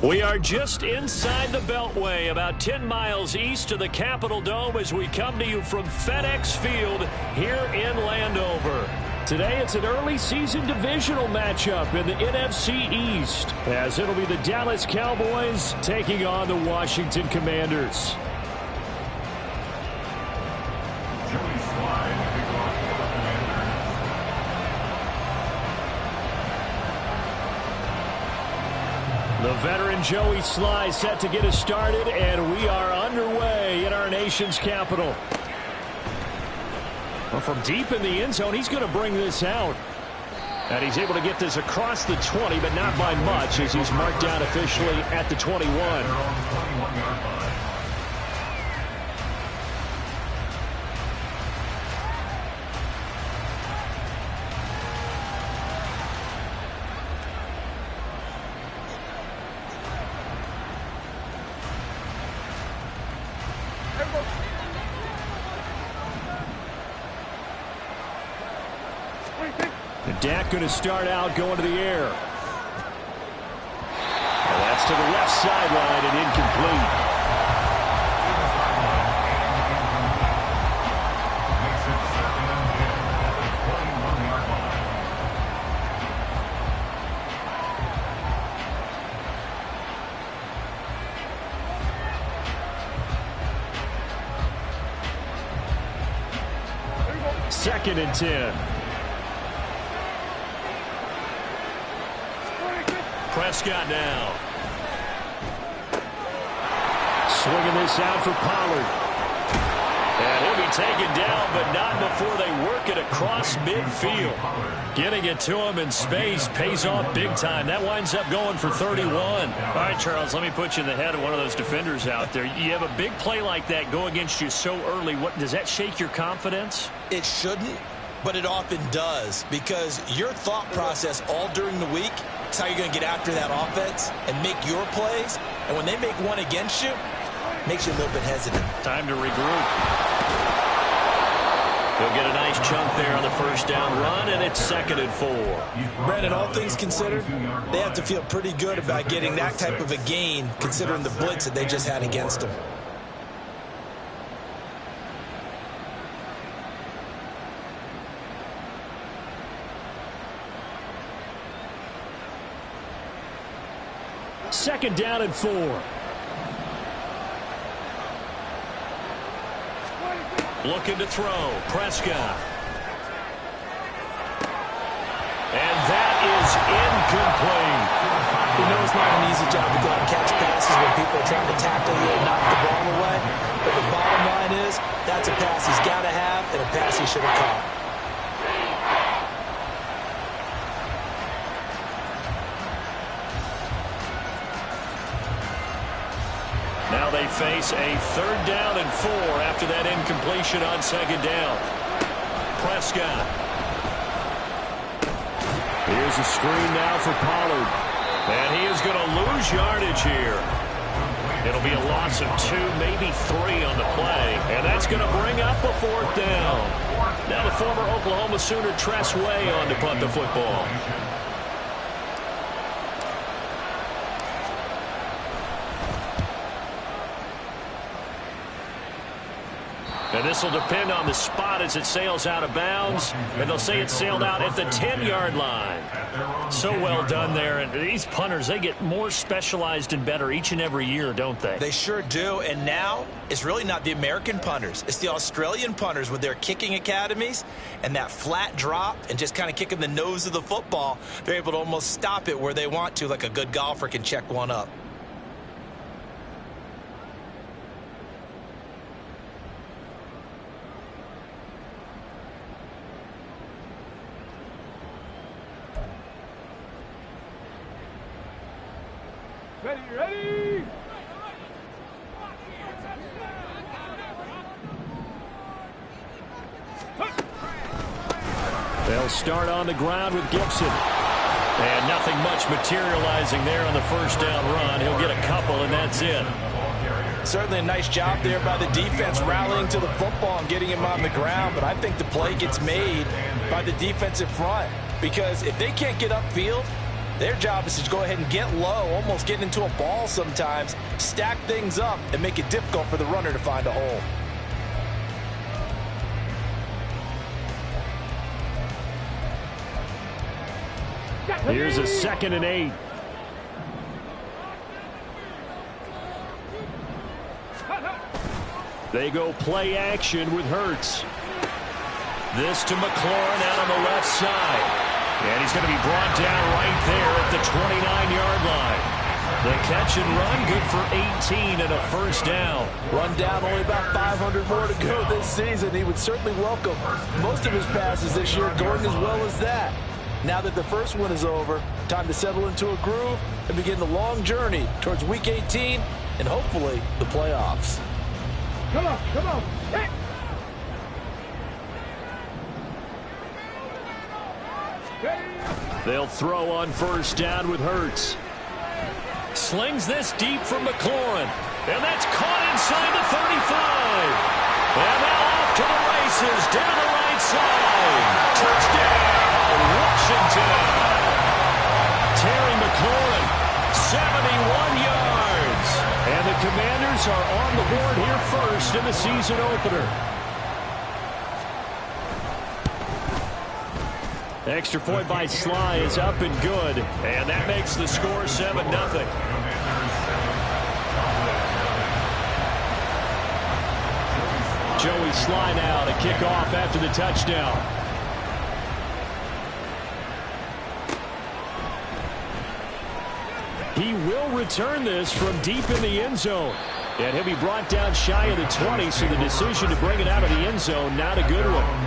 We are just inside the Beltway, about 10 miles east of the Capitol Dome as we come to you from FedEx Field here in Landover. Today it's an early season divisional matchup in the NFC East, as it'll be the Dallas Cowboys taking on the Washington Commanders. The veteran Joey Sly set to get us started, and we are underway in our nation's capital. Well, from deep in the end zone, he's going to bring this out. And he's able to get this across the 20, but not by much, as he's marked down officially at the 21. Dak going to start out going to the air. And that's to the left sideline and incomplete. Second and 10. Prescott now. Swinging this out for Pollard. And he'll be taken down, but not before they work it across midfield. Getting it to him in space pays off big time. That winds up going for 31. All right, Charles, let me put you in the head of one of those defenders out there. You have a big play like that go against you so early. What does that shake your confidence? It shouldn't, but it often does, because your thought process all during the week is how you're going to get after that offense and make your plays. And when they make one against you, it makes you a little bit hesitant. Time to regroup. He'll get a nice chunk there on the first down run, and it's 2nd and 4. Brandon, all things considered, they have to feel pretty good about getting that type of a gain, considering the blitz that they just had against them. Second down and 4. Looking to throw. Prescott. And that is incomplete. You know it's not an easy job to go out and catch passes when people are trying to tackle you and knock the ball away. But the bottom line is, that's a pass he's got to have and a pass he should have caught. Now they face a 3rd down and 4 after that incompletion on 2nd down. Prescott. Here's a screen now for Pollard. And he is going to lose yardage here. It'll be a loss of 2, maybe 3 on the play. And that's going to bring up a 4th down. Now the former Oklahoma Sooner Tress Way on to punt the football. And this will depend on the spot as it sails out of bounds. And they'll say it sailed out at the 10-yard line. So well done there. And these punters, they get more specialized and better each and every year, don't they? They sure do. And now it's really not the American punters. It's the Australian punters with their kicking academies and that flat drop and just kind of kicking the nose of the football. They're able to almost stop it where they want to, like a good golfer can check one up. Ready! They'll start on the ground with Gibson. And nothing much materializing there on the first down run. He'll get a couple, and that's it. Certainly a nice job there by the defense rallying to the football and getting him on the ground, but I think the play gets made by the defensive front, because if they can't get upfield, Their job is to go ahead and get low, almost getting into a ball sometimes, stack things up, and make it difficult for the runner to find a hole. Here's a 2nd and 8. They go play action with Hurts. This to McLaurin out on the left side. And he's going to be brought down right there at the 29-yard line. The catch and run, good for 18 and a first down. Run down, only about 500 more to go this season. He would certainly welcome most of his passes this year going as well as that. Now that the first one is over, time to settle into a groove and begin the long journey towards Week 18 and hopefully the playoffs. Come on, come on. Hey. They'll throw on first down with Hurts. Slings this deep from McLaurin. And that's caught inside the 35. And now off to the races down the right side. Touchdown, Washington. Terry McLaurin, 71 yards. And the Commanders are on the board here first in the season opener. Extra point by Sly is up and good. And that makes the score 7-0. Joey Sly now to kick off after the touchdown. He will return this from deep in the end zone. And he'll be brought down shy of the 20, so the decision to bring it out of the end zone, not a good one.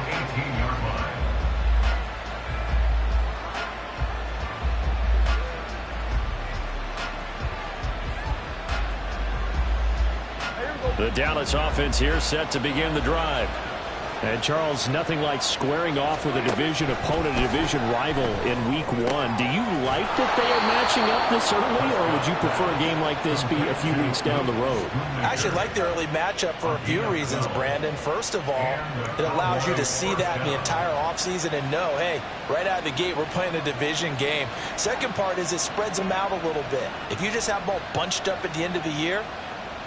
The Dallas offense here set to begin the drive. And Charles, nothing like squaring off with a division opponent, a division rival in week 1. Do you like that they are matching up this early, or would you prefer a game like this be a few weeks down the road? I actually like the early matchup for a few reasons, Brandon. First of all, it allows you to see that in the entire offseason and know, hey, right out of the gate, we're playing a division game. Second part is it spreads them out a little bit. If you just have them all bunched up at the end of the year,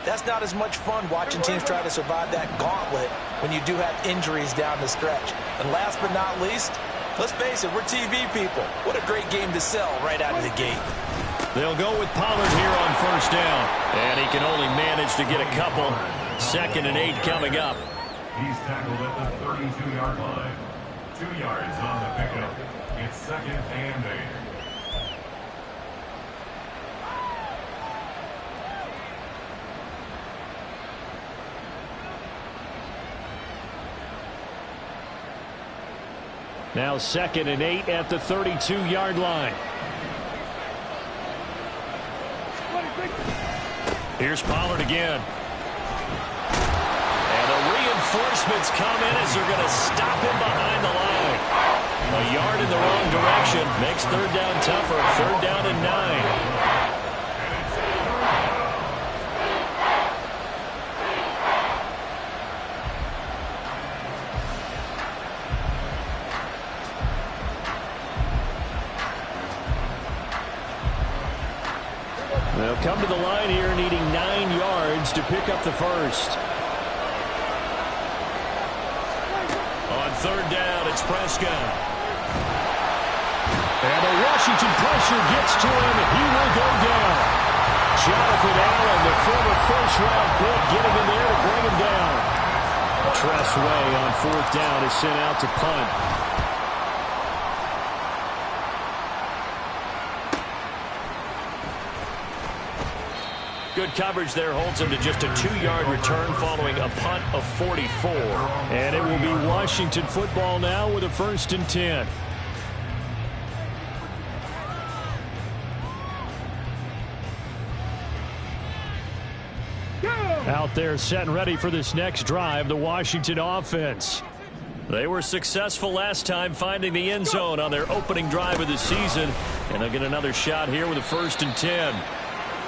that's not as much fun watching teams try to survive that gauntlet when you do have injuries down the stretch. And last but not least, let's face it, we're TV people. What a great game to sell right out of the gate. They'll go with Pollard here on first down. And he can only manage to get a couple. 2nd and 8 coming up. He's tackled at the 32-yard line. 2 yards on the pickup. It's 2nd and 8. Now 2nd and 8 at the 32-yard line. Here's Pollard again. And the reinforcements come in as they're going to stop him behind the line. A yard in the wrong direction makes third down tougher. 3rd down and 9. They'll come to the line here needing 9 yards to pick up the first. On 3rd down, it's Prescott. And the Washington pressure gets to him, and he will go down. Jonathan Allen, the former first-round pick, getting in there to bring him down. Tress Way on 4th down is sent out to punt. Good coverage there holds him to just a 2-yard return following a punt of 44. And it will be Washington football now with a 1st and 10. Out there set and ready for this next drive, the Washington offense. They were successful last time finding the end zone on their opening drive of the season. And they'll get another shot here with a 1st and 10.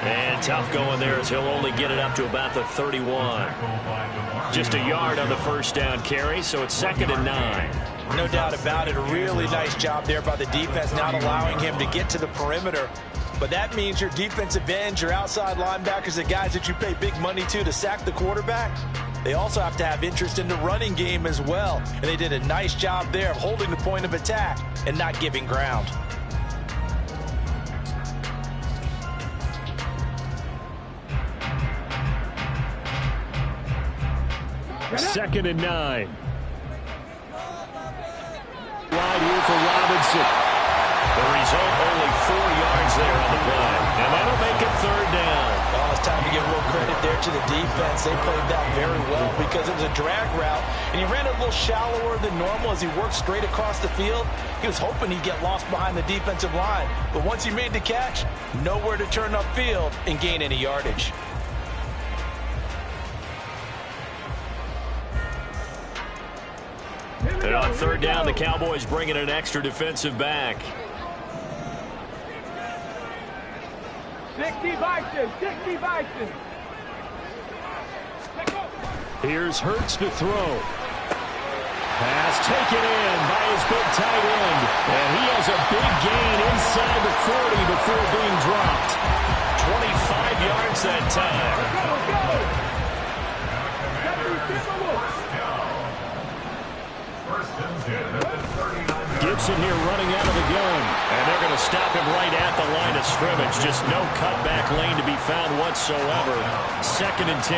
And tough going there as he'll only get it up to about the 31. Just a yard on the first down carry, so it's 2nd and 9. No doubt about it. A really nice job there by the defense, not allowing him to get to the perimeter. But that means your defensive ends, your outside linebackers, the guys that you pay big money to sack the quarterback, they also have to have interest in the running game as well. And they did a nice job there of holding the point of attack and not giving ground. Second and 9. Wide here for Robinson. The result, only 4 yards there on the play. And that'll make it third down. Well, it's time to give a little credit there to the defense. They played that very well because it was a drag route, and he ran a little shallower than normal as he worked straight across the field. He was hoping he'd get lost behind the defensive line. But once he made the catch, nowhere to turn upfield and gain any yardage. And on third down, the Cowboys bring in an extra defensive back. 60 Bison, 60 Bison. Here's Hurts to throw. Pass taken in by his big tight end. And he has a big gain inside the 40 before being dropped. 25 yards that time. Gibson here running out of the gun. And they're going to stop him right at the line of scrimmage. Just no cutback lane to be found whatsoever. Second and 10.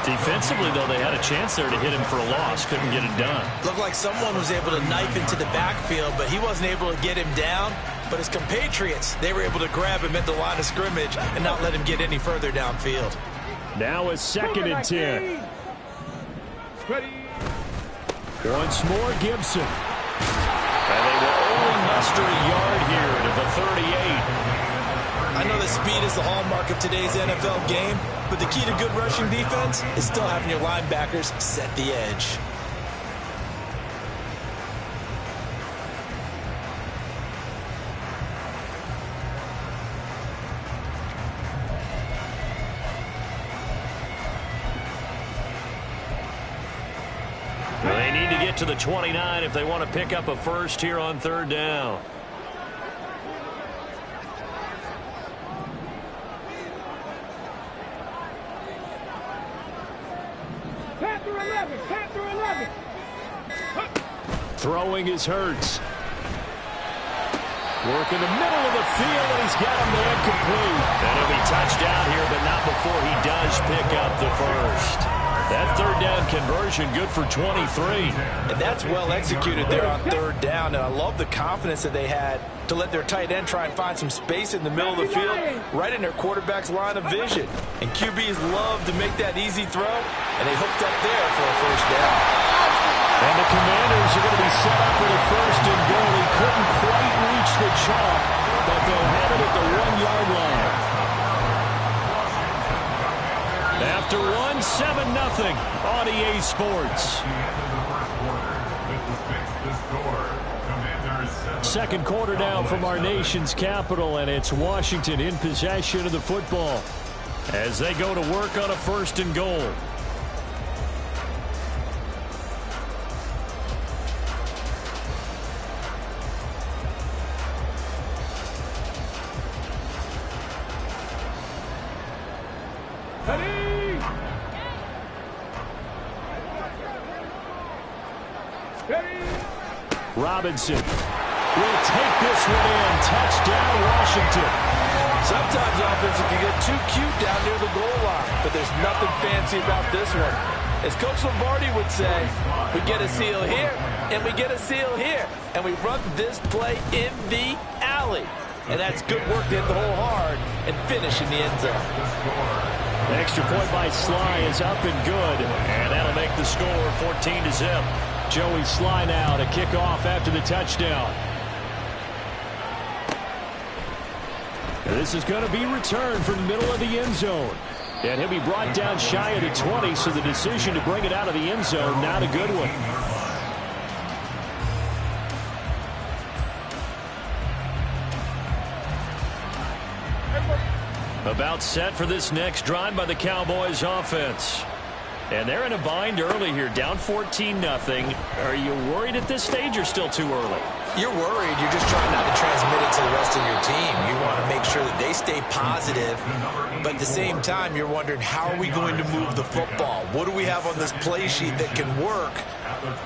Defensively, though, they had a chance there to hit him for a loss. Couldn't get it done. Looked like someone was able to knife into the backfield, but he wasn't able to get him down. But his compatriots, they were able to grab him at the line of scrimmage and not let him get any further downfield. Now it's second and 10. Once more, Gibson. And they will only muster a yard here to the 38. I know that speed is the hallmark of today's NFL game, but the key to good rushing defense is still having your linebackers set the edge. They need to get to the 29 if they want to pick up a first here on third down. Throwing is Hurts. Work in the middle of the field, and he's got a man complete. And he'll be touchdown here, but not before he does pick up the first. That third down conversion good for 23. And that's well executed there on third down. And I love the confidence that they had to let their tight end try and find some space in the middle of the field, right in their quarterback's line of vision. And QBs love to make that easy throw, and they hooked up there for a first down. And the Commanders are going to be set up for the first and goal. He couldn't quite reach the chalk, but they'll have it at the 1-yard line. After 1, 7-0 on EA Sports. Second quarter now from our nation's capital, and it's Washington in possession of the football as they go to work on a first and goal. Robinson will take this one in. Touchdown, Washington. Sometimes offense can get too cute down near the goal line, but there's nothing fancy about this one. As Coach Lombardi would say, we get a seal here, and we get a seal here, and we run this play in the alley. And that's good work to hit the hole hard and finish in the end zone. The extra point by Sly is up and good, and that'll make the score 14-0. Joey Sly now to kick off after the touchdown. This is going to be returned from the middle of the end zone. And he'll be brought down shy of the 20, so the decision to bring it out of the end zone, not a good one. About set for this next drive by the Cowboys offense. And they're in a bind early here, down 14-0. Are you worried at this stage or still too early? You're worried. You're just trying not to transmit it to the rest of your team. You want to make sure that they stay positive. But at the same time, you're wondering, how are we going to move the football? What do we have on this play sheet that can work?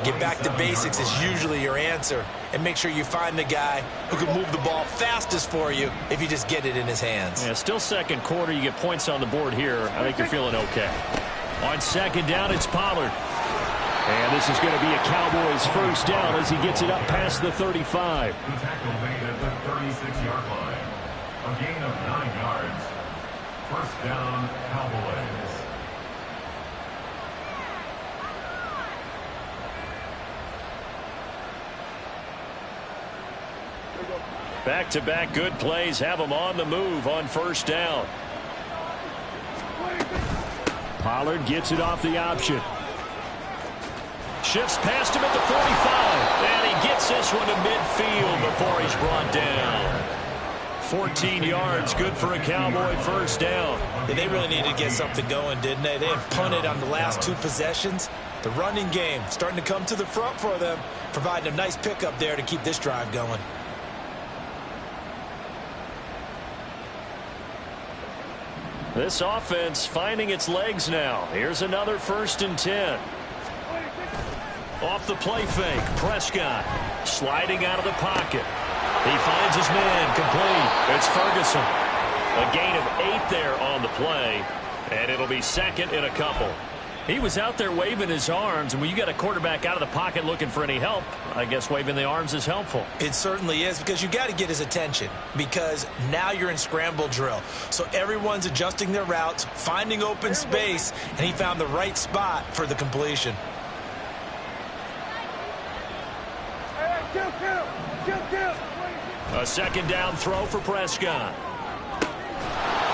Get back to basics is usually your answer. And make sure you find the guy who can move the ball fastest for you if you just get it in his hands. Yeah, still second quarter. You get points on the board here. I think you're feeling okay. On second down, it's Pollard. And this is going to be a Cowboys first down as he gets it up past the 35. The tackle made at the 36-yard line. A gain of 9 yards. First down, Cowboys. Back-to-back good plays have them on the move on first down. Pollard gets it off the option. Shifts past him at the 45. And he gets this one to midfield before he's brought down. 14 yards, good for a Cowboy first down. Yeah, they really needed to get something going, didn't they? They have punted on the last 2 possessions. The running game starting to come to the front for them, providing a nice pickup there to keep this drive going. This offense finding its legs now. Here's another 1st and 10. Off the play fake, Prescott sliding out of the pocket. He finds his man, complete. It's Ferguson. A gain of 8 there on the play, and it'll be second and a couple. He was out there waving his arms, and when you got a quarterback out of the pocket looking for any help, I guess waving the arms is helpful. It certainly is, because you got to get his attention, because now you're in scramble drill. So everyone's adjusting their routes, finding open space, and he found the right spot for the completion. A second down throw for Prescott.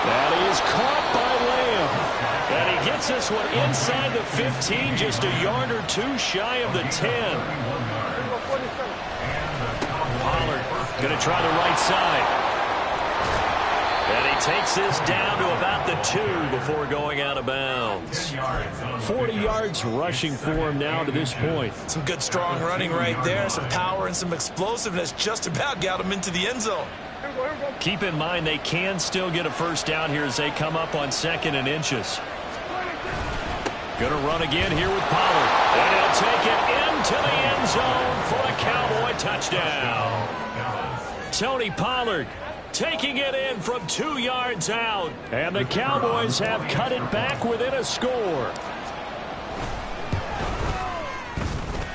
That is caught by Lamb. And he gets this one inside the 15, just a yard or 2 shy of the 10. Pollard going to try the right side. And he takes this down to about the 2 before going out of bounds. 40 yards rushing for him now to this point. Some good strong running right there. Some power and some explosiveness just about got him into the end zone. Keep in mind they can still get a first down here as they come up on 2nd and inches. Going to run again here with Pollard. And he'll take it into the end zone for a Cowboy touchdown. Tony Pollard taking it in from 2 yards out. And the Cowboys have cut it back within a score.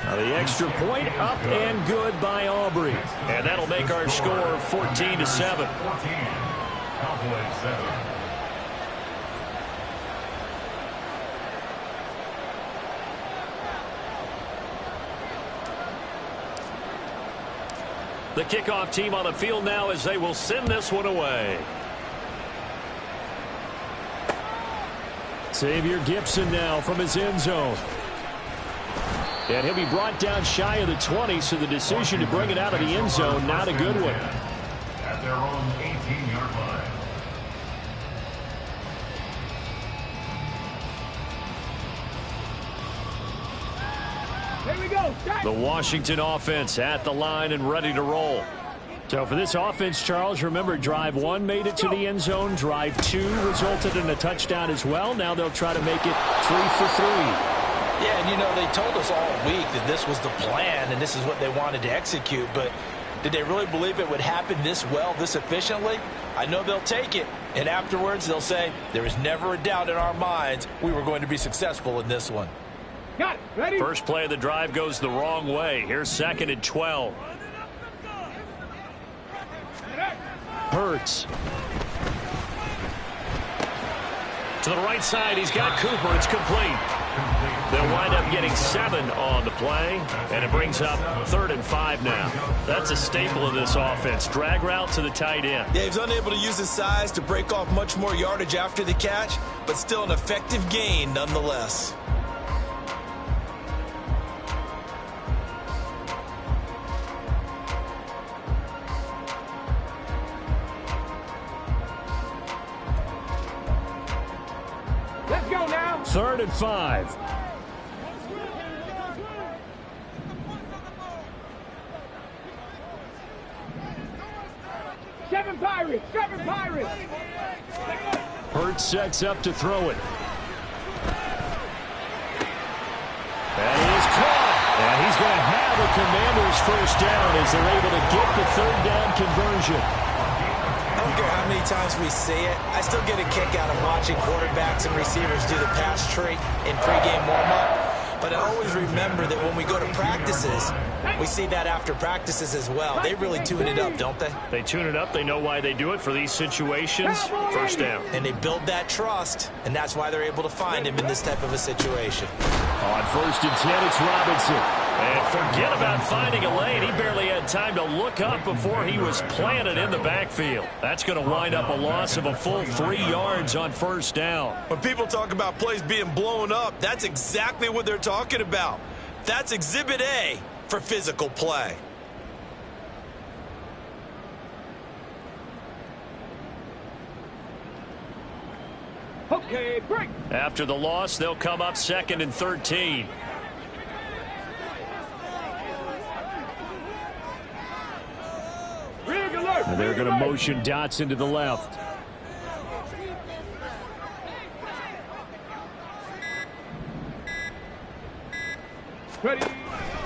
Now the extra point up and good by Aubrey. And that'll make our score 14-7. 14. Cowboys 7. The kickoff team on the field now as they will send this one away. Xavier Gibson now from his end zone. And he'll be brought down shy of the 20, so the decision to bring it out of the end zone, not a good one. At their own 18-yard line. Here we go. The Washington offense at the line and ready to roll. So for this offense, Charles, remember drive 1 made it to the end zone. Drive 2 resulted in a touchdown as well. Now they'll try to make it 3 for 3. Yeah, and you know, they told us all week that this was the plan and this is what they wanted to execute, but did they really believe it would happen this well, this efficiently? I know they'll take it, and afterwards they'll say, there was never a doubt in our minds we were going to be successful in this one. Got it. Ready? First play of the drive goes the wrong way. Here's 2nd and 12. Hurts. To the right side, he's got Cooper. It's complete. They'll wind up getting 7 on the play, and it brings up 3rd and 5 now. That's a staple of this offense. Drag route to the tight end. Yeah, he's unable to use his size to break off much more yardage after the catch, but still an effective gain nonetheless. 3rd and 5. Seven Pirates! Seven Pirates! Hurts sets up to throw it. And he is caught. And he's going to have a Commanders first down as they're able to get the 3rd down conversion. I don't care how many times we see it. I still get a kick out of watching quarterbacks and receivers do the pass tree in pregame warm-up. But I always remember that when we go to practices, we see that after practices as well. They really tune it up, don't they? They tune it up. They know why they do it for these situations. First down. And they build that trust, and that's why they're able to find him in this type of a situation. On 1st and 10, it's Robinson. And forget about finding a lane. He barely had time to look up before he was planted in the backfield. That's going to wind up a loss of a full 3 yards on 1st down. When people talk about plays being blown up, that's exactly what they're talking about. That's Exhibit A for physical play. Okay, break! After the loss, they'll come up 2nd and 13. Rig alert! And they're going to motion Dotson to the left. Ready!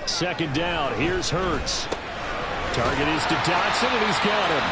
2nd down. Here's Hurts. Target is to Dotson, and he's got him.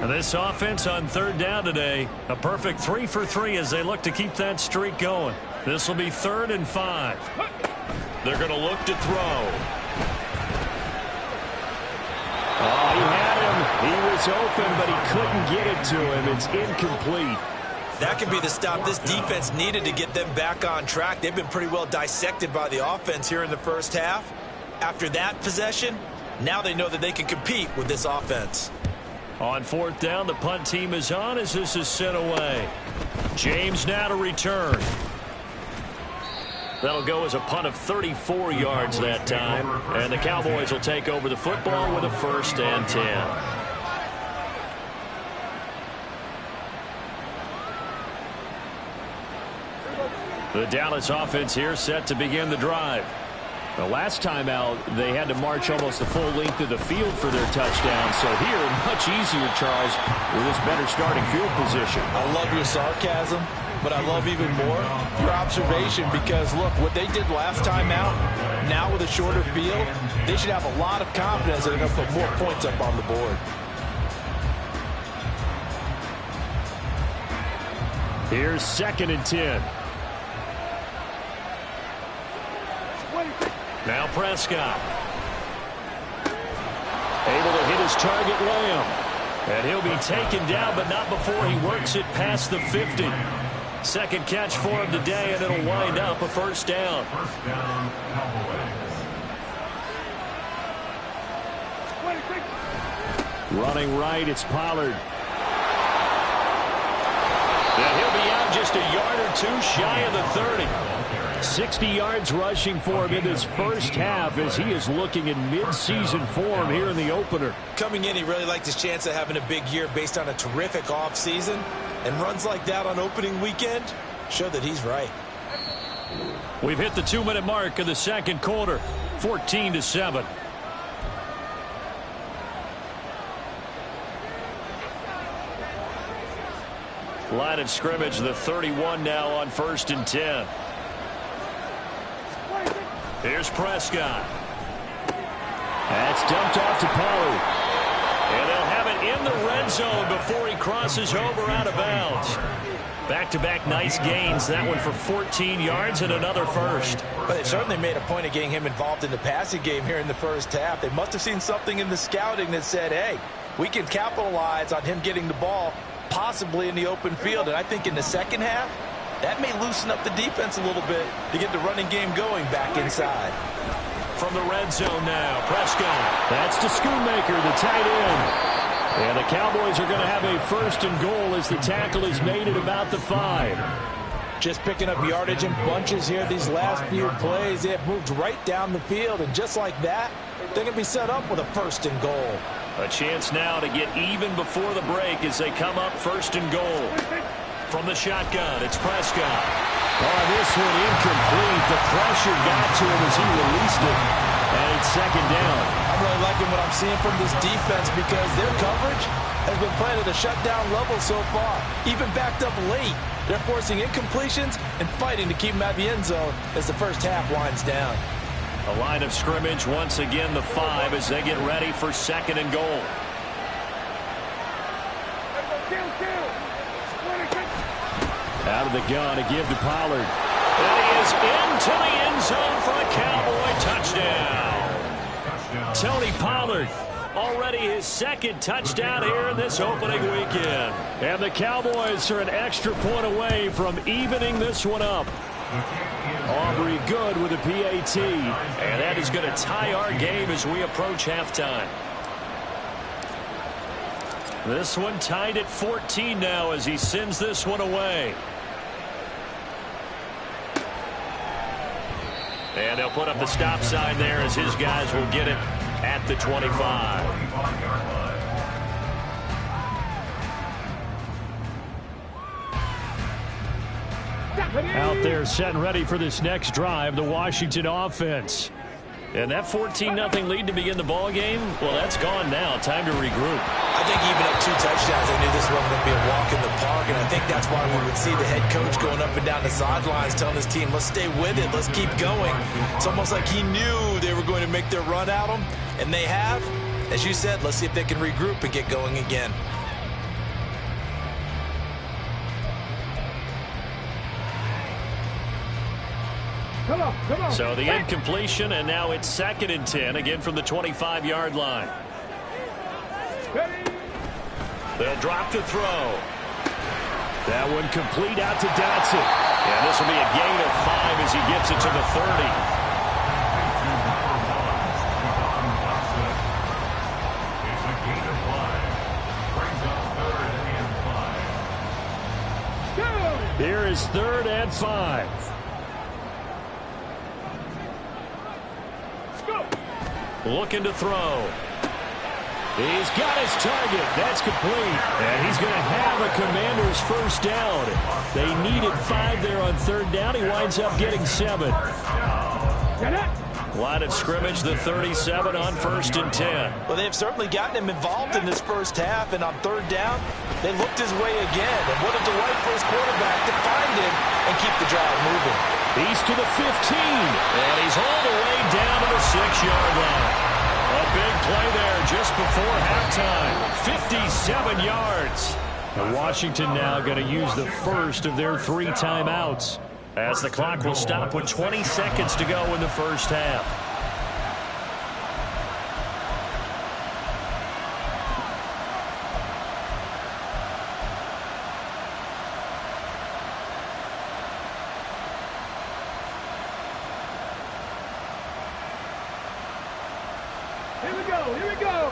This offense on 3rd down today, a perfect 3 for 3 as they look to keep that streak going. This will be 3rd and 5. They're going to look to throw. Oh, he had him. He was open, but he couldn't get it to him. It's incomplete. That could be the stop this defense needed to get them back on track. They've been pretty well dissected by the offense here in the 1st half. After that possession, now they know that they can compete with this offense. On 4th down, the punt team is on as this is sent away. James now to return. That'll go as a punt of 34 yards that time. And the Cowboys will take over the football with a 1st and 10. The Dallas offense here set to begin the drive. The last time out, they had to march almost the full length of the field for their touchdown. So here, much easier, Charles, with this better starting field position. I love your sarcasm, but I love even more your observation because, look, what they did last time out, now with a shorter field, they should have a lot of confidence that they're going to put more points up on the board. Here's 2nd and 10. Now Prescott. Able to hit his target, Lamb. And he'll be taken down, but not before he works it past the 50. 2nd catch for him today, and it'll wind up a 1st down. First down, Cowboys. Running right, it's Pollard. And he'll be out just a yard or 2 shy of the 30. 60 yards rushing for him in this 1st half as he is looking in mid-season form here in the opener. Coming in, he really liked his chance of having a big year based on a terrific offseason. And runs like that on opening weekend show that he's right. We've hit the 2-minute mark of the 2nd quarter, 14-7. Line of scrimmage, the 31 now on 1st and 10. Here's Prescott. That's dumped off to Pollard. And they'll have it in the red zone before he crosses over out of bounds. Back-to-back nice gains. That one for 14 yards and another first. But they certainly made a point of getting him involved in the passing game here in the first half. They must have seen something in the scouting that said, hey, we can capitalize on him getting the ball possibly in the open field. And I think in the second half, that may loosen up the defense a little bit to get the running game going back inside. From the red zone now, Prescott. That's to Schoonmaker, the tight end. And the Cowboys are going to have a first and goal as the tackle is made at about the 5. Just picking up yardage in bunches here these last few plays. They have moved right down the field, and just like that, they're going to be set up with a first and goal. A chance now to get even before the break as they come up first and goal. From the shotgun, it's Prescott. Oh, this one incomplete. The pressure got to him as he released it. And it's second down. I'm really liking what I'm seeing from this defense because their coverage has been playing at a shutdown level so far. Even backed up late, they're forcing incompletions and fighting to keep them out of the end zone as the first half winds down. A line of scrimmage, once again the 5 as they get ready for second and goal. Out of the gun to give to Pollard. And he is into the end zone for a Cowboy touchdown. Tony Pollard, already his second touchdown here in this opening weekend. And the Cowboys are an extra point away from evening this one up. Aubrey good with a PAT. And that is going to tie our game as we approach halftime. This one tied at 14 now as he sends this one away. And they'll put up the stop sign there as his guys will get it at the 25. Out there set and ready for this next drive, the Washington offense. And that 14-0 lead to begin the ball game, well, that's gone now. Time to regroup. I think even up 2 touchdowns, they knew this wasn't going to be a walk in the park, and I think that's why we would see the head coach going up and down the sidelines telling his team, let's stay with it, let's keep going. It's almost like he knew they were going to make their run at him, and they have. As you said, let's see if they can regroup and get going again. Come on. So the incompletion, and now it's 2nd and 10, again from the 25-yard line. Ready. They'll drop to throw. That one complete out to Dotson. And this will be a gain of 5 as he gets it to the 30. Here is 3rd and 5. Looking to throw. He's got his target. That's complete. And he's going to have a Commander's first down. They needed 5 there on 3rd down. He winds up getting 7. Line of scrimmage, the 37 on 1st and 10. Well, they've certainly gotten him involved in this first half, and on 3rd down, they looked his way again. And what a delight for his quarterback to find him and keep the drive moving. He's to the 15, and he's all the way down to the 6-yard line. A big play there just before halftime. 57 yards. And Washington now going to use the first of their 3 timeouts, as the clock will stop with 20 seconds to go in the first half. Here we go.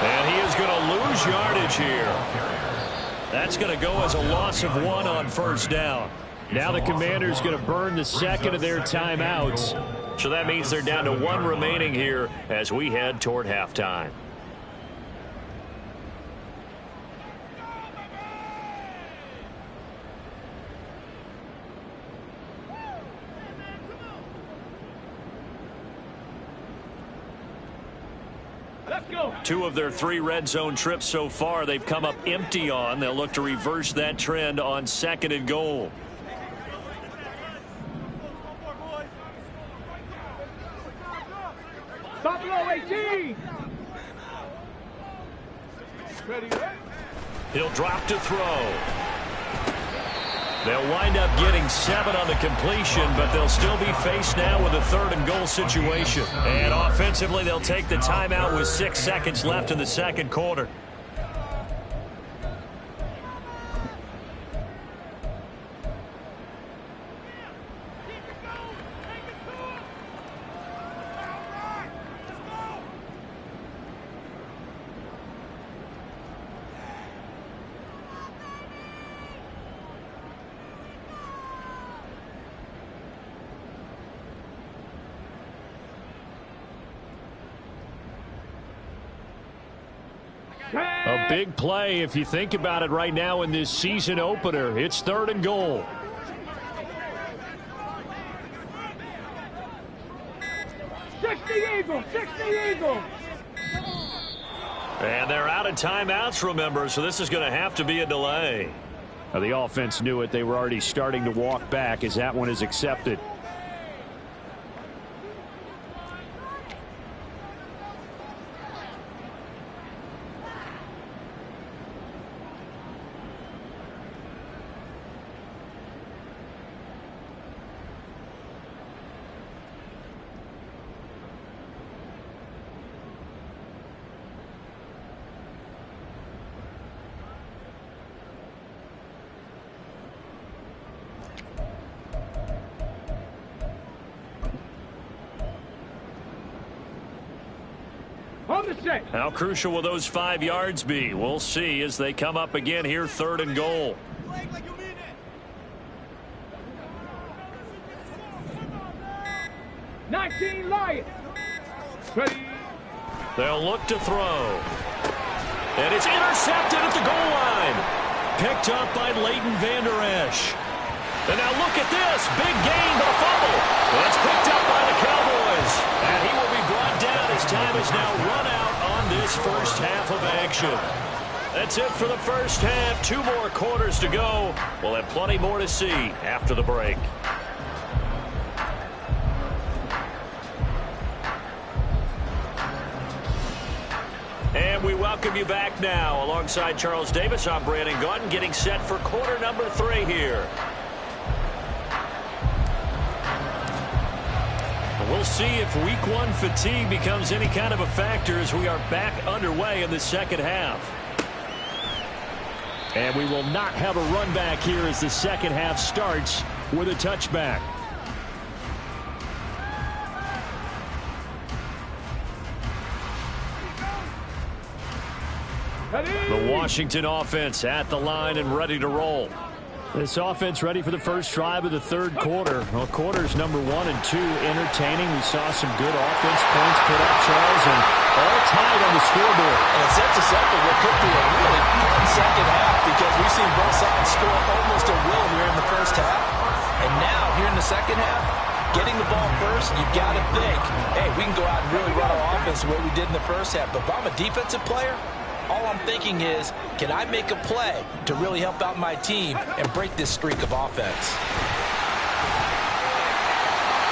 And he is going to lose yardage here. That's going to go as a loss of 1 on 1st down. Now the Commanders going to burn the 2nd of their timeouts. So that means they're down to 1 remaining here as we head toward halftime. Let's go. 2 of their 3 red zone trips so far they've come up empty on. They'll look to reverse that trend on 2nd and goal. Stop below 18. Ready, right? He'll drop to throw. They'll wind up getting 7 on the completion, but they'll still be faced now with a 3rd and goal situation. And offensively, they'll take the timeout with 6 seconds left in the second quarter. A big play if you think about it right now in this season opener. It's 3rd and goal. Eagle, 60 Eagle. And they're out of timeouts, remember, so this is going to have to be a delay. Now, the offense knew it. They were already starting to walk back as that one is accepted. How crucial will those 5 yards be? We'll see as they come up again here, 3rd and goal. 19 Lions. Ready. They'll look to throw. And it's intercepted at the goal line. Picked up by Leighton Vander Esch. And now look at this. Big gain, but a fumble. That's picked up by the Cowboys. And he will be brought down as time is now run out on this first half of action. That's it for the first half. 2 more quarters to go. We'll have plenty more to see after the break. And we welcome you back now. Alongside Charles Davis, I'm Brandon Gaudin, getting set for quarter number 3 here. We'll see if week 1 fatigue becomes any kind of a factor as we are back underway in the second half. And we will not have a run back here as the second half starts with a touchback. The Washington offense at the line and ready to roll. This offense ready for the first drive of the 3rd quarter. Well, quarters number 1 and 2 entertaining. We saw some good offense points put up, Charles, and all tied on the scoreboard. And it sets us up for what could be a really fun second half because we've seen both sides score almost at will here in the first half. And now, here in the second half, getting the ball first, you've got to think, hey, we can go out and really run our offense the way we did in the first half. But if I'm a defensive player, all I'm thinking is, can I make a play to really help out my team and break this streak of offense?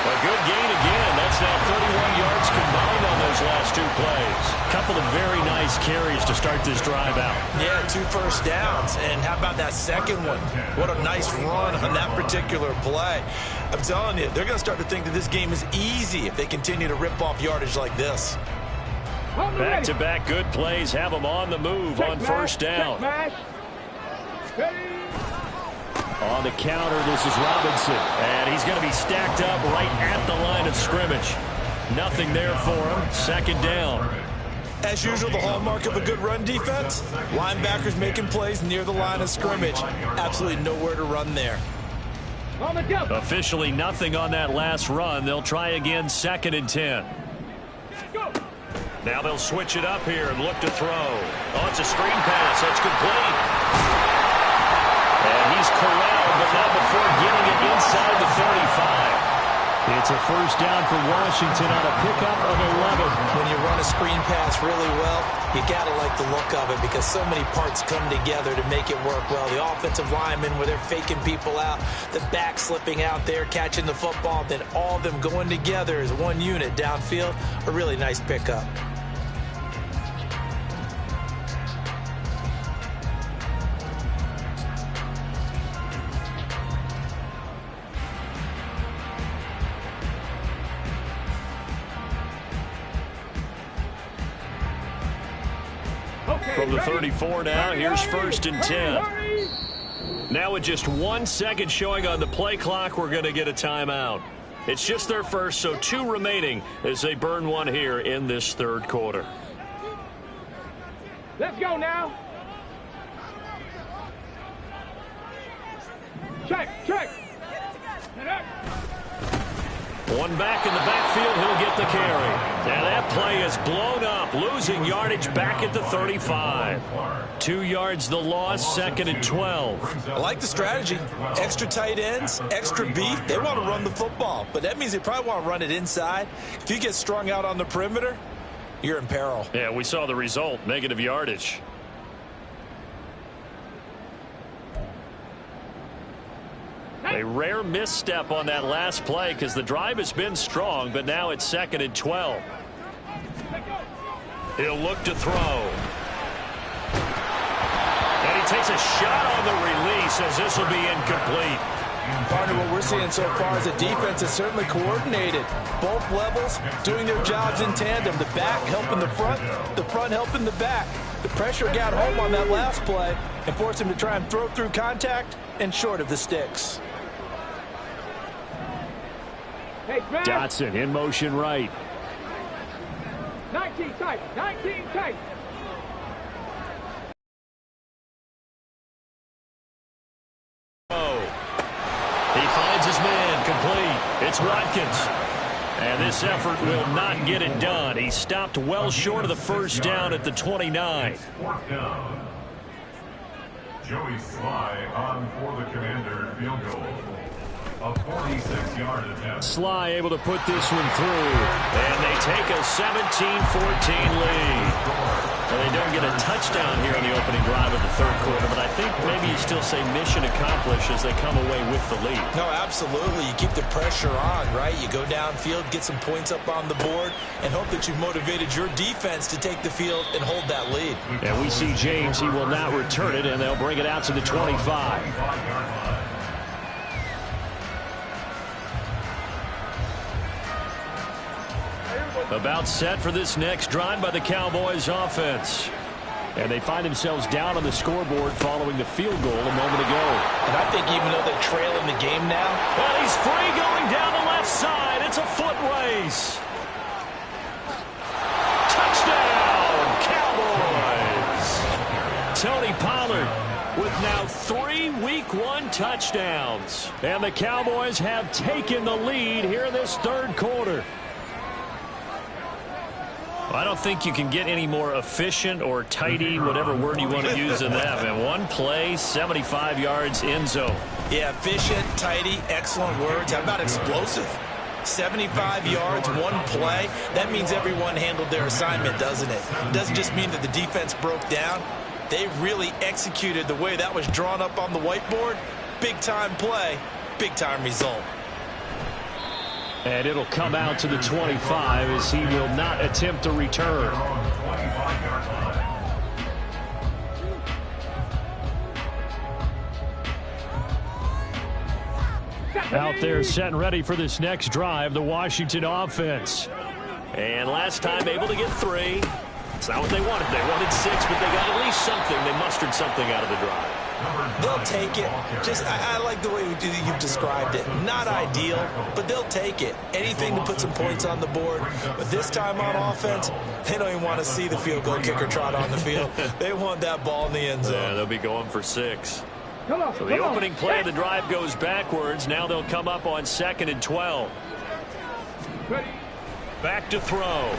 A good gain again. That's now 31 yards combined on those last 2 plays. Couple of very nice carries to start this drive out. Yeah, 2 first downs. And how about that second one? What a nice run on that particular play. I'm telling you, they're going to start to think that this game is easy if they continue to rip off yardage like this. Back-to-back good plays have them on the move on first down. On the counter, this is Robinson. And he's going to be stacked up right at the line of scrimmage. Nothing there for him. Second down. As usual, the hallmark of a good run defense, linebackers making plays near the line of scrimmage. Absolutely nowhere to run there. Officially nothing on that last run. They'll try again, 2nd and 10. Now they'll switch it up here and look to throw. Oh, it's a screen pass. That's complete. And he's corralled, but not before getting it inside the 35. It's a first down for Washington on a pickup of 11. When you run a screen pass really well, you got to like the look of it because so many parts come together to make it work well. The offensive linemen, where they're faking people out, the back slipping out there, catching the football, then all of them going together as one unit downfield. A really nice pickup. From the 34 now, here's first and 10. Now with just 1 second showing on the play clock, we're going to get a timeout. It's just their first, so 2 remaining as they burn one here in this third quarter. Let's go now. Check. One back in the backfield, he'll get the carry. Now that play is blown up, losing yardage back at the 35. 2 yards the loss, second and 12. I like the strategy. Extra tight ends, extra beef. They want to run the football, but that means they probably want to run it inside. If you get strung out on the perimeter, you're in peril. Yeah, we saw the result, negative yardage. A rare misstep on that last play because the drive has been strong, but now it's second and 12. He'll look to throw. And he takes a shot on the release as this will be incomplete. Partner, what we're seeing so far is the defense is certainly coordinated. Both levels doing their jobs in tandem. The back helping the front helping the back. The pressure got home on that last play and forced him to try and throw through contact and short of the sticks. Hey, Dotson in motion right. 19 tight. Oh, he finds his man complete. It's Watkins. And this effort will not get it done. He stopped well short of the first down at the 29. Fourth down. Joey Sly on for the Commander field goal. A 46-yard attempt. Sly able to put this one through. And they take a 17-14 lead. Well, they don't get a touchdown here on the opening drive of the third quarter, but I think maybe you still say mission accomplished as they come away with the lead. No, absolutely. You keep the pressure on, right? You go downfield, get some points up on the board, and hope that you've motivated your defense to take the field and hold that lead. And we see James. He will not return it, and they'll bring it out to the 25. About set for this next drive by the Cowboys offense. And they find themselves down on the scoreboard following the field goal a moment ago. And I think even though they're trailing the game now. Well, he's free going down the left side. It's a foot race. Touchdown, Cowboys. Tony Pollard with now 3 Week 1 touchdowns. And the Cowboys have taken the lead here in this third quarter. I don't think you can get any more efficient or tidy, whatever word you want to use in that. And one play, 75 yards in zone. Yeah, efficient, tidy, excellent words. How about explosive? 75 yards, one play. That means everyone handled their assignment, doesn't it? It doesn't just mean that the defense broke down. They really executed the way that was drawn up on the whiteboard. Big-time play, big-time result. And it'll come out to the 25 as he will not attempt a return. Out there set and ready for this next drive, the Washington offense. And last time able to get 3. It's not what they wanted. They wanted 6, but they got at least something. They mustered something out of the drive. They'll take it. I like the way you've described it. Not ideal, but they'll take it. Anything to put some points on the board. But this time on offense, they don't even want to see the field goal kicker trot on the field. They want that ball in the end zone. Yeah, they'll be going for 6. So the opening play of the drive goes backwards. Now they'll come up on 2nd and 12. Back to throw.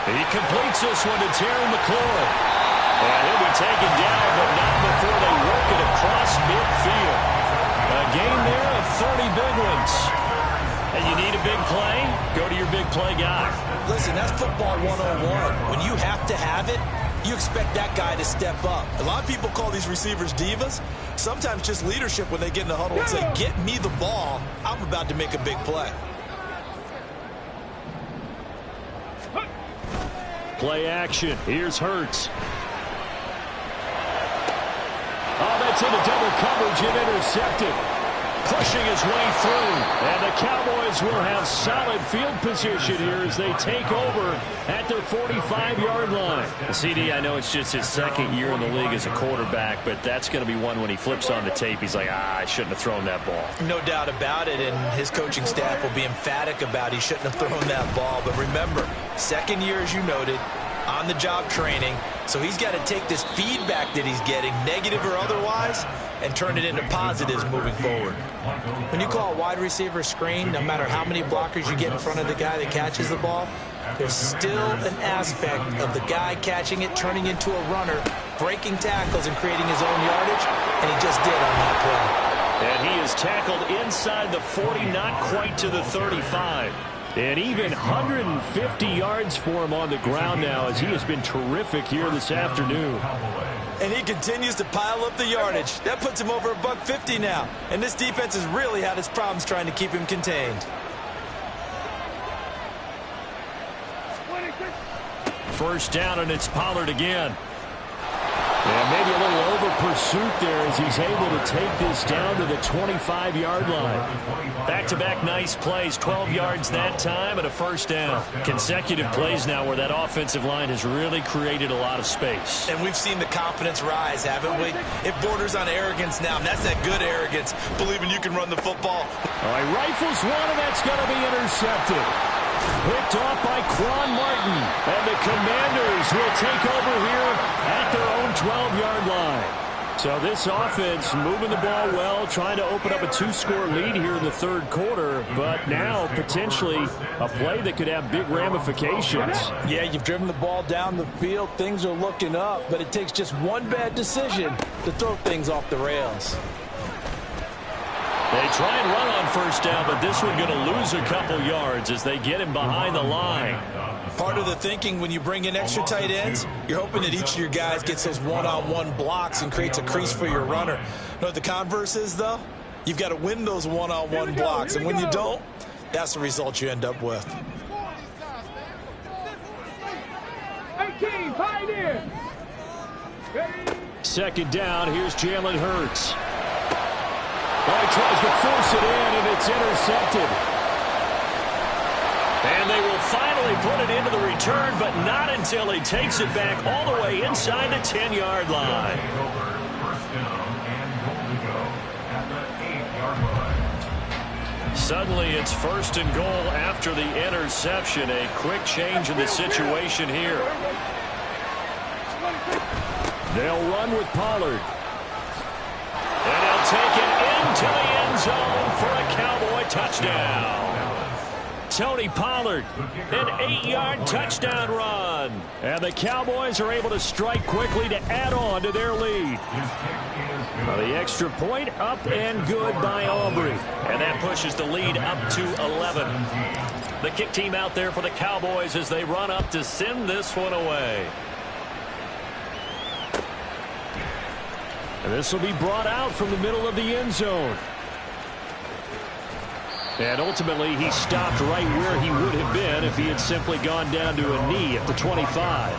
He completes this one to Terry McLaurin. And he'll be taken down, but not before they work it across midfield. A gain there of 30 big ones. And you need a big play? Go to your big play guy. Listen, that's football 101. When you have to have it, you expect that guy to step up. A lot of people call these receivers divas. Sometimes just leadership when they get in the huddle and say, get me the ball. I'm about to make a big play. Play action. Here's Hurts. Oh, that's into double coverage and intercepted. Pushing his way through. And the Cowboys will have solid field position here as they take over at their 45-yard line. CD, I know it's just his second year in the league as a quarterback, but that's going to be one when he flips on the tape, he's like, I shouldn't have thrown that ball. No doubt about it, and his coaching staff will be emphatic about he shouldn't have thrown that ball. But remember, second year, as you noted, on-the-job training, so he's got to take this feedback that he's getting, negative or otherwise, and turn it into positives moving forward. When you call a wide receiver screen, no matter how many blockers you get in front of the guy that catches the ball, there's still an aspect of the guy catching it, turning into a runner, breaking tackles and creating his own yardage, and he just did on that play. And he is tackled inside the 40, not quite to the 35. And even 150 yards for him on the ground now, as he has been terrific here this afternoon. And he continues to pile up the yardage. That puts him over $150 now. And this defense has really had its problems trying to keep him contained. First down, and it's Pollard again. And maybe a little over-pursuit there as he's able to take this down to the 25-yard line. Back-to-back nice plays, 12 yards that time and a first down. Consecutive plays now where that offensive line has really created a lot of space. And we've seen the confidence rise, haven't we? It borders on arrogance now, and that's that good arrogance, believing you can run the football. All right, rifles one, and that's going to be intercepted. Picked off by Quan Martin. And the Commanders will take over here at their own 12-yard line. So this offense moving the ball well, trying to open up a 2-score lead here in the third quarter, but now potentially a play that could have big ramifications. Yeah, you've driven the ball down the field. Things are looking up, but it takes just one bad decision to throw things off the rails. They try and run on first down, but this one going to lose a couple yards as they get him behind the line. Part of the thinking when you bring in extra tight ends, you're hoping that each of your guys gets those one-on-one blocks and creates a crease for your runner. You know what the converse is, though? You've got to win those one-on-one blocks, and when you don't, that's the result you end up with. 18, Pioneer. Second down, here's Jalen Hurts. Well, he tries to force it in, and it's intercepted. And they will finally put it into the return, but not until he takes it back all the way inside the 10-yard line. Suddenly, it's first and goal after the interception. A quick change in the situation here. They'll run with Pollard. And he'll take it into the end zone for a Cowboy touchdown. Tony Pollard, an 8-yard touchdown run. And the Cowboys are able to strike quickly to add on to their lead. The extra point up and good by Aubrey. And that pushes the lead up to 11. The kick team out there for the Cowboys as they run up to send this one away. And this will be brought out from the middle of the end zone. And ultimately, he stopped right where he would have been if he had simply gone down to a knee at the 25.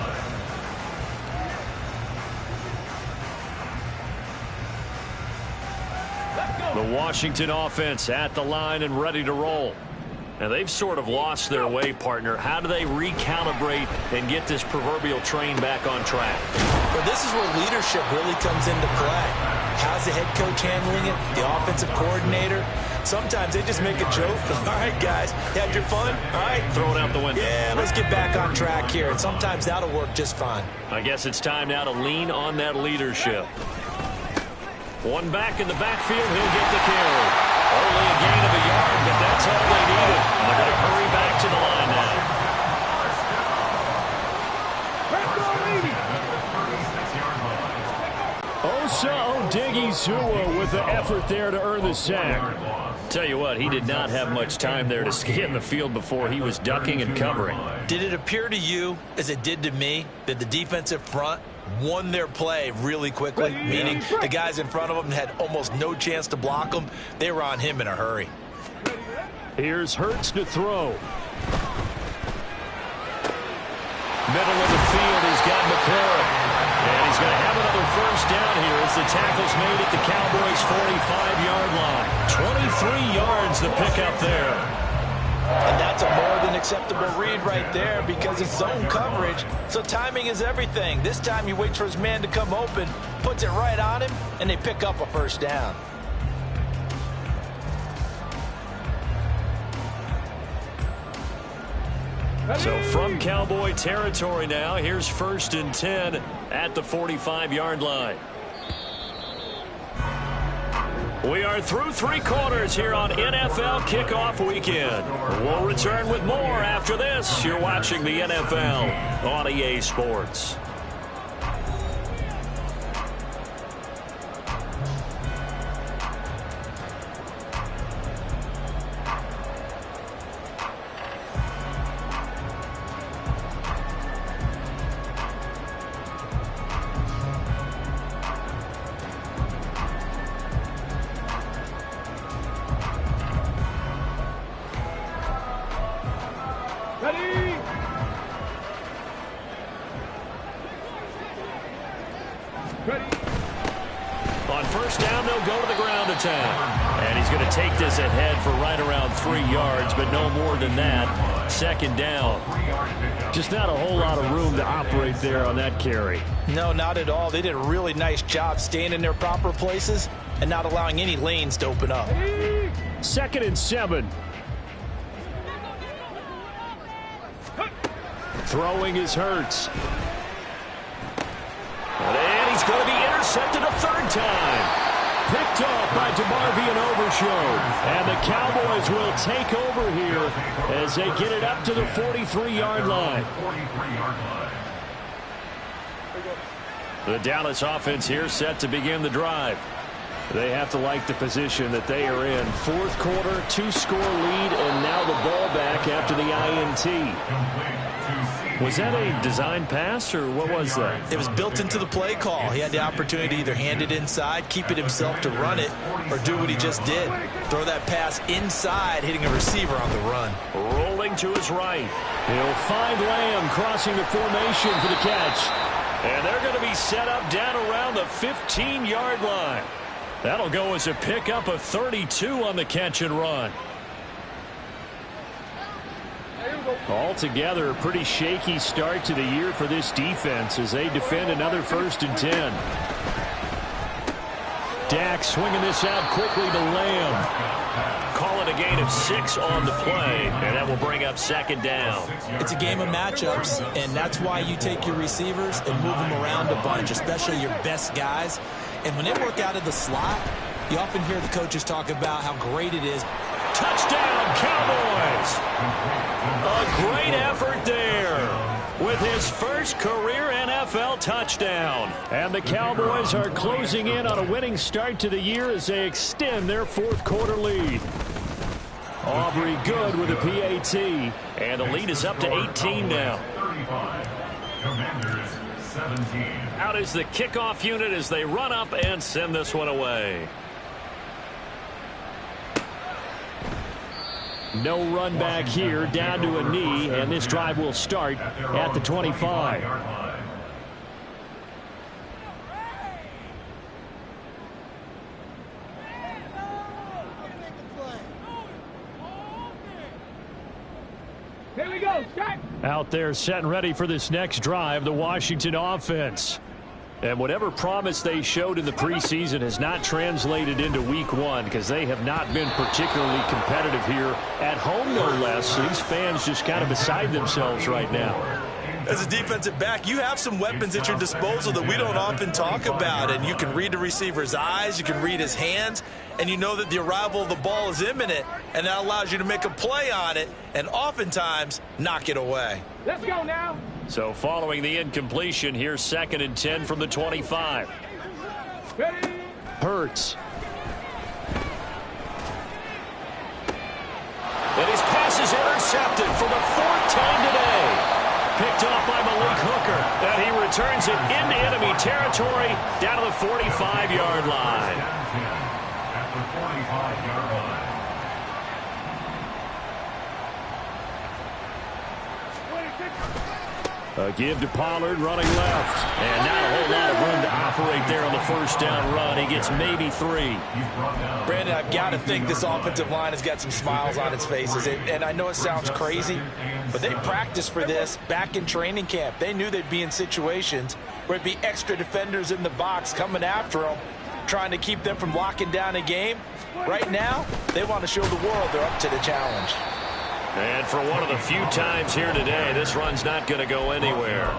The Washington offense at the line and ready to roll. And they've sort of lost their way, partner. How do they recalibrate and get this proverbial train back on track? Well, this is where leadership really comes into play. How's the head coach handling it? The offensive coordinator? Sometimes they just make a joke. All right, guys, you had your fun? All right. Throw it out the window. Yeah, let's get back on track here. And sometimes that'll work just fine. I guess it's time now to lean on that leadership. One back in the backfield, he'll get the carry. Only a gain of a yard, but that's all they needed. And they're going to hurry back to the line now. Osa Odighizuwa with the effort there to earn the sack. Tell you what, he did not have much time there to scan the field before he was ducking and covering. Did it appear to you, as it did to me, that the defensive front won their play really quickly, meaning the guys in front of them had almost no chance to block him? They were on him in a hurry. Here's Hurts to throw. Middle of the field, he's got McLaurin. And he's going to have another first down here as the tackle's made at the Cowboys' 45-yard line. 23 yards the pickup there. And that's a more than acceptable read right there because it's zone coverage, so timing is everything. This time he waits for his man to come open, puts it right on him, and they pick up a first down. So from Cowboy territory now, here's 1st and 10 at the 45-yard line. We are through 3 quarters here on NFL Kickoff Weekend. We'll return with more after this. You're watching the NFL on EA Sports. On first down, they'll go to the ground attack. And he's going to take this ahead for right around 3 yards, but no more than that. 2nd down. Just not a whole lot of room to operate there on that carry. No, not at all. They did a really nice job staying in their proper places and not allowing any lanes to open up. 2nd and 7. Throwing is Hurts. And he's going to be intercepted a 3rd time. Picked off by DeMarvion Overshown. And the Cowboys will take over here as they get it up to the 43-yard line. The Dallas offense here set to begin the drive. They have to like the position that they are in. 4th quarter, 2-score lead, and now the ball back after the INT. Was that a design pass, or what was that? It was built into the play call. He had the opportunity to either hand it inside, keep it himself to run it, or do what he just did. Throw that pass inside, hitting a receiver on the run. Rolling to his right. He'll find Lamb crossing the formation for the catch. And they're going to be set up down around the 15-yard line. That'll go as a pickup of 32 on the catch and run. Altogether, a pretty shaky start to the year for this defense as they defend another 1st and 10. Dak swinging this out quickly to Lamb. Call it a gain of 6 on the play, and that will bring up 2nd down. It's a game of matchups, and that's why you take your receivers and move them around a bunch, especially your best guys. And when they work out of the slot, you often hear the coaches talk about how great it is. Touchdown, Cowboys! A great effort there with his first career NFL touchdown. And the Cowboys are closing in on a winning start to the year as they extend their 4th quarter lead. Aubrey good with a PAT. And the lead is up to 18 now. 35. Commanders 17. Out is the kickoff unit as they run up and send this one away. No run back here, down to a knee, and this drive will start at the 25. Here we go, start. Out there set and ready for this next drive, the Washington offense. And whatever promise they showed in the preseason has not translated into week 1 because they have not been particularly competitive here at home, no less. These fans just kind of beside themselves right now. As a defensive back, you have some weapons at your disposal that we don't often talk about. And you can read the receiver's eyes, you can read his hands, and you know that the arrival of the ball is imminent, and that allows you to make a play on it and oftentimes knock it away. Let's go now. So following the incompletion, here's 2nd and 10 from the 25. Ready? Hurts. intercepted for the 4th time today. Picked off by Malik Hooker. And he returns it into enemy territory down to the 45-yard line. At the 45-yard line. A give to Pollard running left. And not a whole lot of room to operate there on the first down run. He gets maybe 3. Brandon, I've got to think this offensive line has got some smiles on its faces. And I know it sounds crazy, but they practiced for this back in training camp. They knew they'd be in situations where it'd be extra defenders in the box coming after them, trying to keep them from locking down a game. Right now, they want to show the world they're up to the challenge. And for one of the few times here today, this run's not going to go anywhere.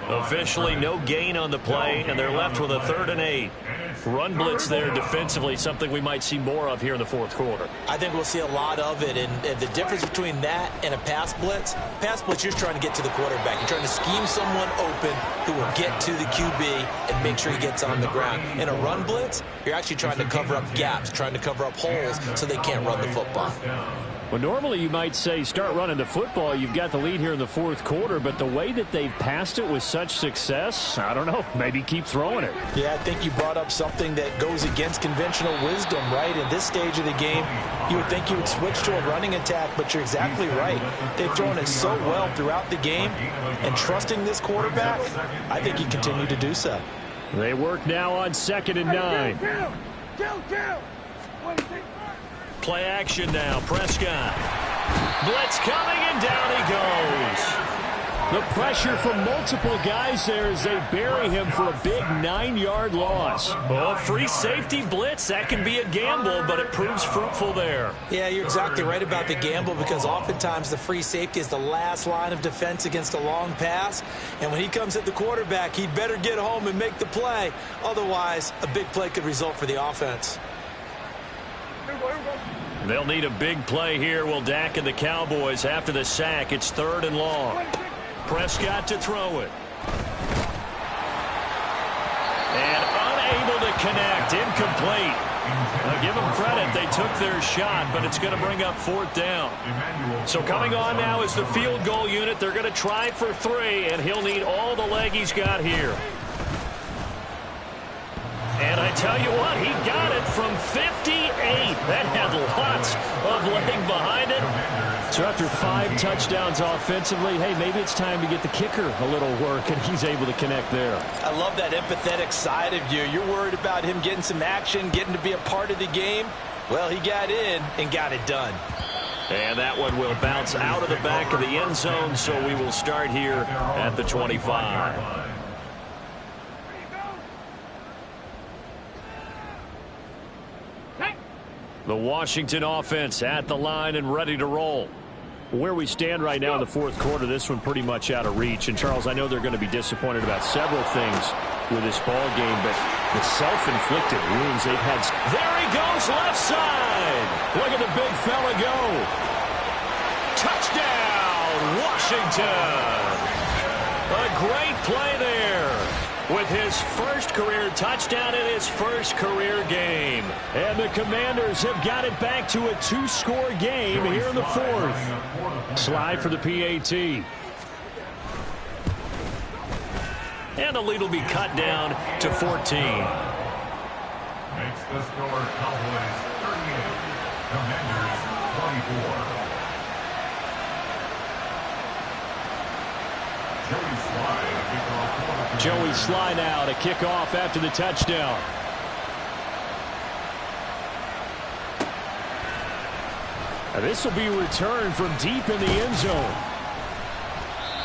Officially, no gain on the play, and they're left with a 3rd and 8. Run blitz there defensively, something we might see more of here in the 4th quarter. I think we'll see a lot of it, and the difference between that and a pass blitz, you're trying to get to the quarterback. You're trying to scheme someone open who will get to the QB and make sure he gets on the ground. In a run blitz, you're actually trying to cover up gaps, trying to cover up holes so they can't run the football. Well, normally you might say start running the football. You've got the lead here in the 4th quarter, but the way that they've passed it with such success, I don't know, maybe keep throwing it. Yeah, I think you brought up something that goes against conventional wisdom, right? In this stage of the game, you would think you would switch to a running attack, but you're exactly right. They've thrown it so well throughout the game, and trusting this quarterback, I think you continue to do so. They work now on 2nd and 9. Play action now. Prescott. Blitz coming, and down he goes. The pressure from multiple guys there as they bury him for a big 9-yard loss. Well, free safety blitz, that can be a gamble, but it proves fruitful there. Yeah, you're exactly right about the gamble because oftentimes the free safety is the last line of defense against a long pass. And when he comes at the quarterback, he'd better get home and make the play. Otherwise, a big play could result for the offense. They'll need a big play here. Will Dak and the Cowboys after the sack. It's 3rd and long. Prescott to throw it. And unable to connect. Incomplete. I'll give them credit. They took their shot, but it's going to bring up 4th down. So coming on now is the field goal unit. They're going to try for 3, and he'll need all the leg he's got here. And I tell you what, he got it from 58. That had lots of leg behind it. So after 5 touchdowns offensively, hey, maybe it's time to get the kicker a little work, and he's able to connect there. I love that empathetic side of you. You're worried about him getting some action, getting to be a part of the game. Well, he got in and got it done. And that one will bounce out of the back of the end zone, so we will start here at the 25. The Washington offense at the line and ready to roll. Where we stand right now in the 4th quarter, this one pretty much out of reach. And, Charles, I know they're going to be disappointed about several things with this ball game, but the self-inflicted wounds they've had. There he goes, left side. Look at the big fella go. Touchdown, Washington. A great play there. With his first career touchdown in his first career game. And the Commanders have got it back to a 2-score game here in the 4th. Slide for the PAT. And the lead will be cut down to 14. Makes the score Cowboys 38, Commanders 24. Joey Sly now to kick off after the touchdown. Now this will be returned from deep in the end zone.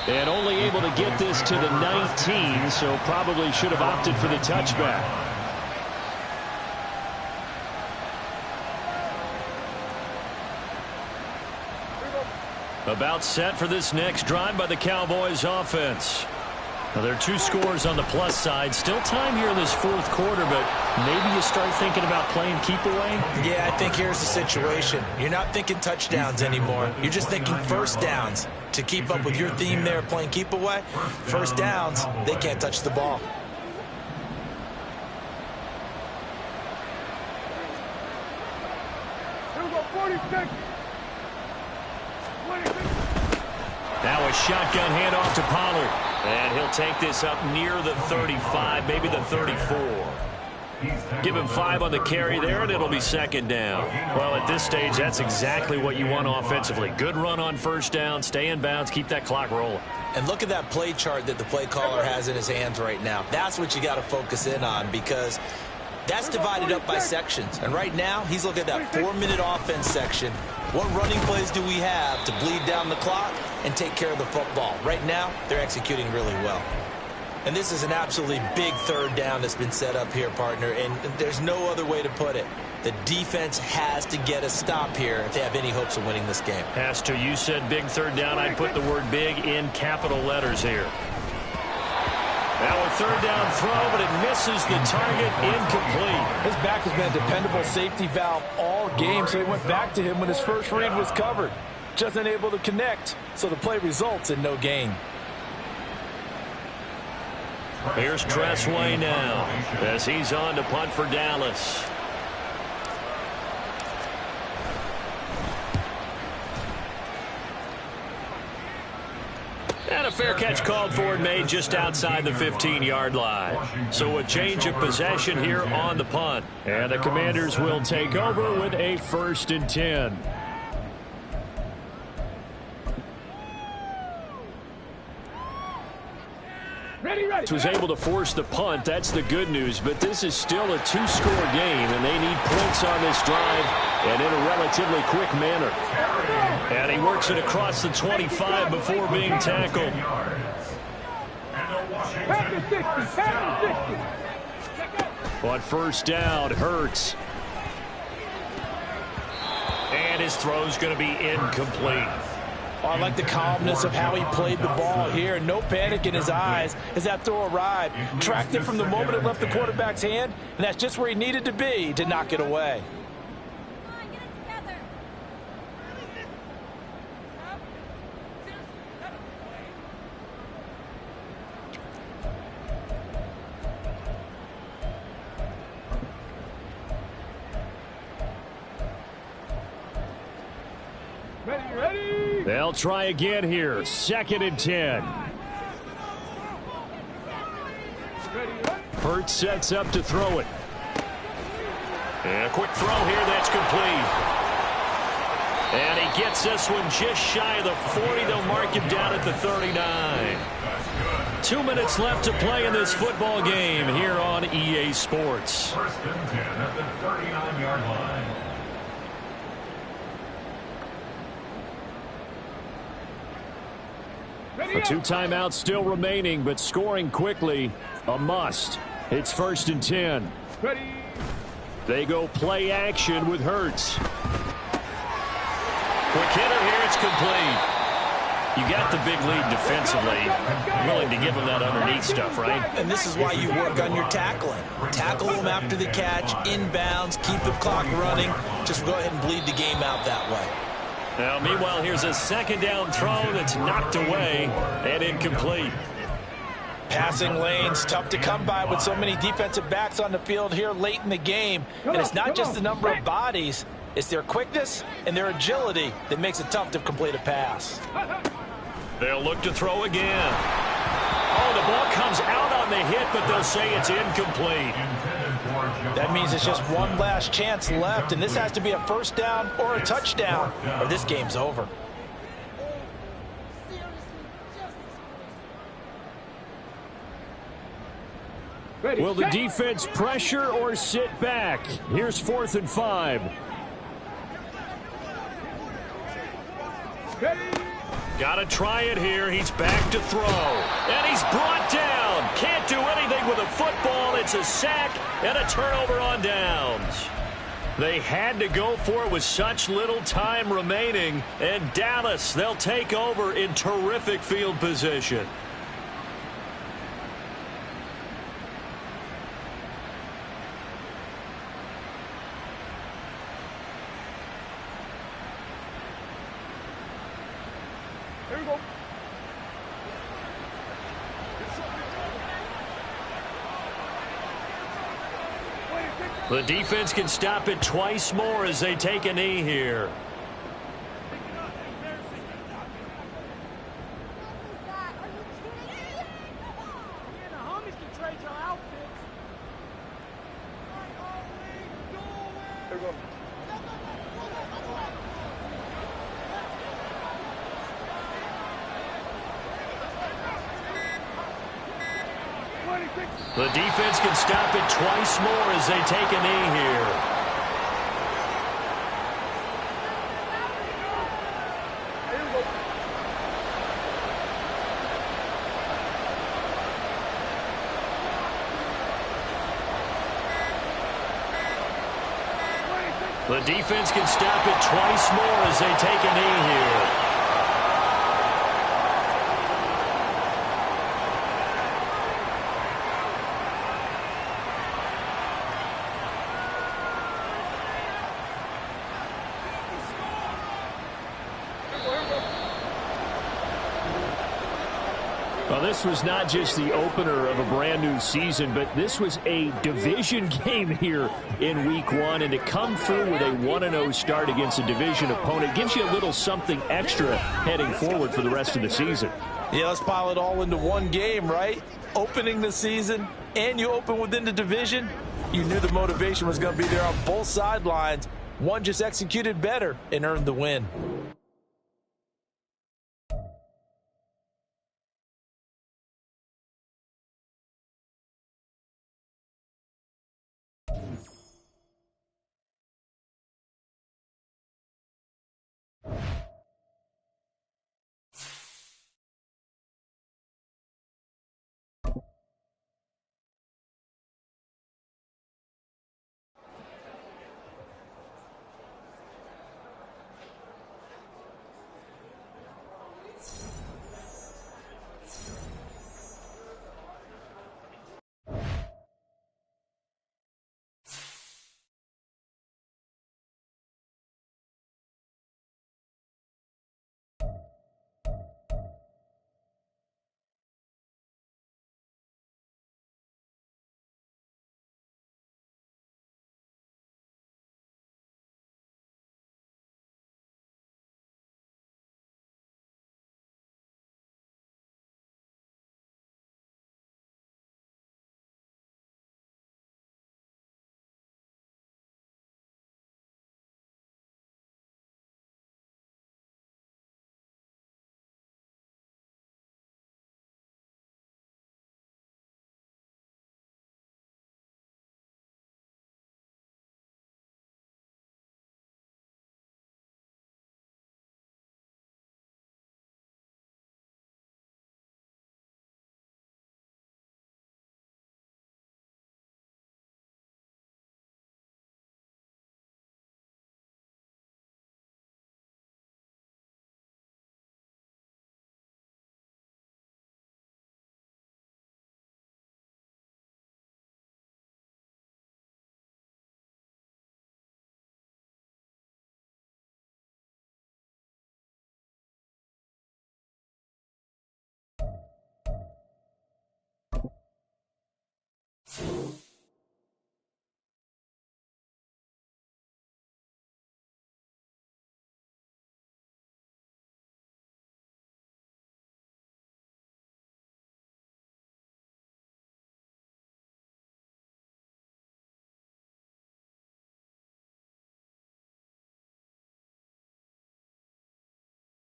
And only able to get this to the 19, so probably should have opted for the touchback. About set for this next drive by the Cowboys offense. Now, there are 2 scores on the plus side. Still time here in this 4th quarter, but maybe you start thinking about playing keep away? Yeah, I think here's the situation. You're not thinking touchdowns anymore. You're just thinking first downs. To keep up with your theme there, playing keep away, first downs, they can't touch the ball. Here we go, 46. 20. Now a shotgun handoff to Pollard. And he'll take this up near the 35, maybe the 34. Give him 5 on the carry there, and it'll be second down. Well, at this stage, that's exactly what you want offensively. Good run on first down, stay in bounds, keep that clock rolling. And look at that play chart that the play caller has in his hands right now. That's what you got to focus in on, because that's divided up by sections. And right now, he's looking at that 4-minute offense section. What running plays do we have to bleed down the clock and take care of the football? Right now, they're executing really well. And this is an absolutely big third down that's been set up here, partner, and there's no other way to put it. The defense has to get a stop here if they have any hopes of winning this game. Pastor, you said big third down. I'd put the word big in capital letters here. Now a third down throw, but it misses the target, incomplete. His back has been a dependable safety valve all game, so he went back to him when his first read was covered. Just unable to connect, so the play results in no gain. Here's Tressway now as he's on to punt for Dallas. And a fair catch called for and made just outside the 15-yard line. So a change of possession here on the punt. And the Commanders will take over with a 1st and 10. Was able to force the punt. That's the good news, but this is still a 2-score game, and they need points on this drive and in a relatively quick manner. And he works it across the 25 before being tackled. On first down, Hurts. And his throw's going to be incomplete. Oh, I like the calmness of how he played the ball here. No panic in his eyes as that throw arrived. Tracked it from the moment it left the quarterback's hand, and that's just where he needed to be to knock it away. They'll try again here. 2nd and 10. Hurts sets up to throw it. And a quick throw here that's complete. And he gets this one just shy of the 40. They'll mark him down at the 39. 2 minutes left to play in this football game here on EA Sports. 1st and 10 at the 39-yard line. A 2 timeouts still remaining, but scoring quickly, a must. It's 1st and 10. They go play action with Hurts. Quick hitter here, it's complete. You got the big lead defensively. Willing to give him that underneath stuff, right? And this is why you work on your tackling. Tackle them after the catch, inbounds, keep the clock running. Just go ahead and bleed the game out that way. Now, meanwhile, here's a 2nd down throw that's knocked away and incomplete. Passing lanes, tough to come by with so many defensive backs on the field here late in the game. And it's not just the number of bodies, it's their quickness and their agility that makes it tough to complete a pass. They'll look to throw again. Oh, the ball comes out on the hit, but they'll say it's incomplete. That means it's just one last chance left, and this has to be a 1st down or a touchdown, or this game's over. Will the defense pressure or sit back? Here's 4th and 5. Got to try it here. He's back to throw. And he's brought down. Can't do anything with a football. It's a sack and a turnover on downs. They had to go for it with such little time remaining. And Dallas, they'll take over in terrific field position. Here we go. The defense can stop it twice more as they take a knee here. The defense can stop it twice more as they take a knee here. The defense can stop it twice more as they take a knee here. Well, this was not just the opener of a brand new season, but this was a division game here in week 1. And to come through with a 1-0 start against a division opponent gives you a little something extra heading forward for the rest of the season. Yeah, let's pile it all into one game, right? Opening the season, and you open within the division. You knew the motivation was going to be there on both sidelines. One just executed better and earned the win.